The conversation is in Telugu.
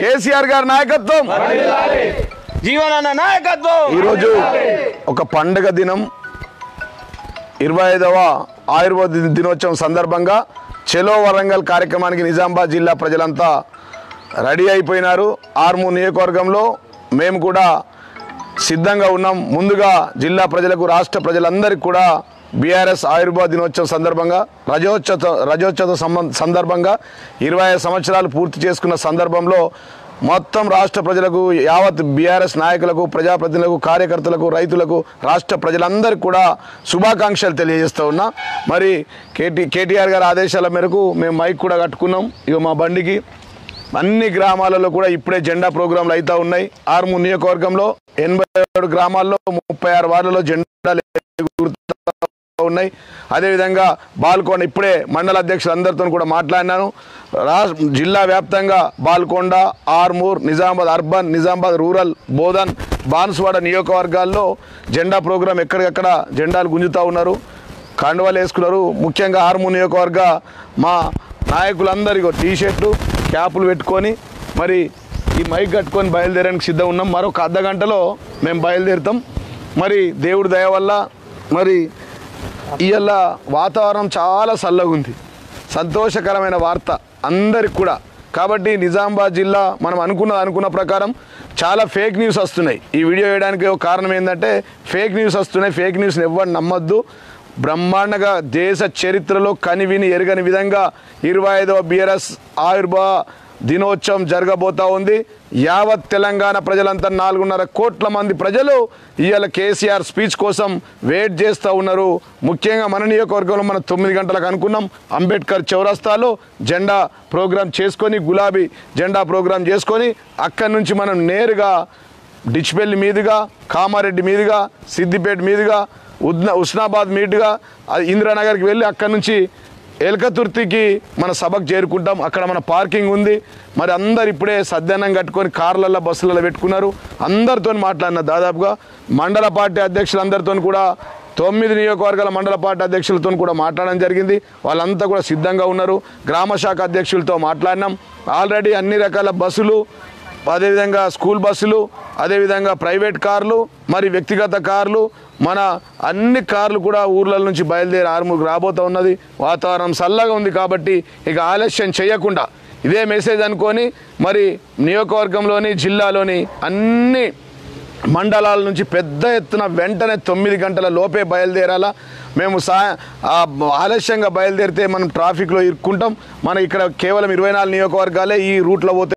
కేసీఆర్ గారి నాయకత్వం, జీవనన్న నాయకత్వం. ఈరోజు ఒక పండుగ దినం 25వ ఆయుర్వేద దినోత్సవం సందర్భంగా చెలో వరంగల్ కార్యక్రమానికి నిజామాబాద్ జిల్లా ప్రజలంతా రెడీ అయిపోయినారు. ఆర్మూర్ నియోజకవర్గంలో మేము కూడా సిద్ధంగా ఉన్నాం. ముందుగా జిల్లా ప్రజలకు, రాష్ట్ర ప్రజలందరికీ కూడా బీఆర్ఎస్ ఆయుర్వేద దినోత్సవం సందర్భంగా, రజోత్సవ సందర్భంగా 25 సంవత్సరాలు పూర్తి చేసుకున్న సందర్భంలో మొత్తం రాష్ట్ర ప్రజలకు, యావత్ బీఆర్ఎస్ నాయకులకు, ప్రజాప్రతినిధులకు, కార్యకర్తలకు, రైతులకు, రాష్ట్ర ప్రజలందరికీ కూడా శుభాకాంక్షలు తెలియజేస్తూ ఉన్నా. మరి కేటీఆర్ గారి ఆదేశాల మేరకు మేము మైక్ కూడా కట్టుకున్నాం. ఇక మా బండికి అన్ని గ్రామాలలో కూడా ఇప్పుడే జెండా ప్రోగ్రాంలు అవుతూ ఉన్నాయి. ఆర్మూర్ నియోజకవర్గంలో 87 గ్రామాల్లో 36 వార్డులలో జెండాలు ఉన్నాయి. అదేవిధంగా బాల్కొండ ఇప్పుడే మండల అధ్యక్షులందరితో కూడా మాట్లాడినాను. జిల్లా వ్యాప్తంగా బాల్కొండ, ఆర్మూర్, నిజామాబాద్ అర్బన్, నిజామాబాద్ రూరల్, బోధన్, బాన్సువాడ నియోజకవర్గాల్లో జెండా ప్రోగ్రాం ఎక్కడికక్కడ జెండాలు గుంజుతూ ఉన్నారు, కండువాలు వేసుకున్నారు. ముఖ్యంగా ఆర్మూర్ నియోజకవర్గ మా నాయకులందరికీ టీషర్ట్లు, క్యాపులు పెట్టుకొని మరి ఈ మైక్ కట్టుకొని బయలుదేరడానికి సిద్ధం ఉన్నాం. మరొక అర్ధ గంటలో మేము బయలుదేరుతాం. మరి దేవుడి దయ వల్ల మరి ఇవాళ వాతావరణం చాలా చల్లగా ఉంది. సంతోషకరమైన వార్త అందరికి కూడా. కాబట్టి నిజామాబాద్ జిల్లా మనం అనుకున్న ప్రకారం చాలా ఫేక్ న్యూస్ వస్తున్నాయి. ఈ వీడియో వేయడానికి ఒక కారణం ఏంటంటే ఫేక్ న్యూస్ వస్తున్నాయి. ఫేక్ న్యూస్ని ఎవ్వరు నమ్మొద్దు. బ్రహ్మాండంగా దేశ చరిత్రలో కనివిని ఎరగని విధంగా 25వ బీఆర్ఎస్ ఆయుర్వేద దినోత్సవం జరగబోతా ఉంది. యావత్ తెలంగాణ ప్రజలంతా 4.5 కోట్ల మంది ప్రజలు ఇవాళ కేసీఆర్ స్పీచ్ కోసం వెయిట్ చేస్తూ ఉన్నారు. ముఖ్యంగా మన నియోజకవర్గంలో మనం 9 గంటలకు అనుకున్నాం. అంబేద్కర్ చౌరస్తాలో జెండా ప్రోగ్రాం చేసుకొని, గులాబీ జెండా ప్రోగ్రాం చేసుకొని అక్కడి నుంచి మనం నేరుగా డిచ్పల్లి మీదుగా, కామారెడ్డి మీదుగా, సిద్దిపేట మీదుగా, ఉస్నాబాద్ మీదుగా ఇందిరానగర్కి వెళ్ళి అక్కడి నుంచి ఎల్కతుర్తికి మన సభకు చేరుకుంటాం. అక్కడ మన పార్కింగ్ ఉంది. మరి అందరు ఇప్పుడే సద్యాన్నం కట్టుకొని కార్లలో, బస్సులలో పెట్టుకున్నారు. అందరితో మాట్లాడిన దాదాపుగా మండల పార్టీ అధ్యక్షులందరితో కూడా 9 నియోజకవర్గాల మండల పార్టీ అధ్యక్షులతో కూడా మాట్లాడడం జరిగింది. వాళ్ళంతా కూడా సిద్ధంగా ఉన్నారు. గ్రామ శాఖ అధ్యక్షులతో మాట్లాడినాం. ఆల్రెడీ అన్ని రకాల బస్సులు, అదేవిధంగా స్కూల్ బస్సులు, అదేవిధంగా ప్రైవేట్ కార్లు, మరి వ్యక్తిగత కార్లు, మన అన్ని కార్లు కూడా ఊర్ల నుంచి బయలుదేరి ఆర్మూర్కి రాబోతూ ఉన్నది. వాతావరణం చల్లగా ఉంది కాబట్టి ఇక ఆలస్యం చేయకుండా ఇదే మెసేజ్ అనుకొని మరి నియోజకవర్గంలోని, జిల్లాలోని అన్ని మండలాల నుంచి పెద్ద ఎత్తున వెంటనే 9 గంటల లోపే బయలుదేరాలా. మేము ఆలస్యంగా బయలుదేరితే మనం ట్రాఫిక్లో ఇరుక్కుంటాం. మనం ఇక్కడ కేవలం 24 నియోజకవర్గాలే ఈ రూట్లో పోతే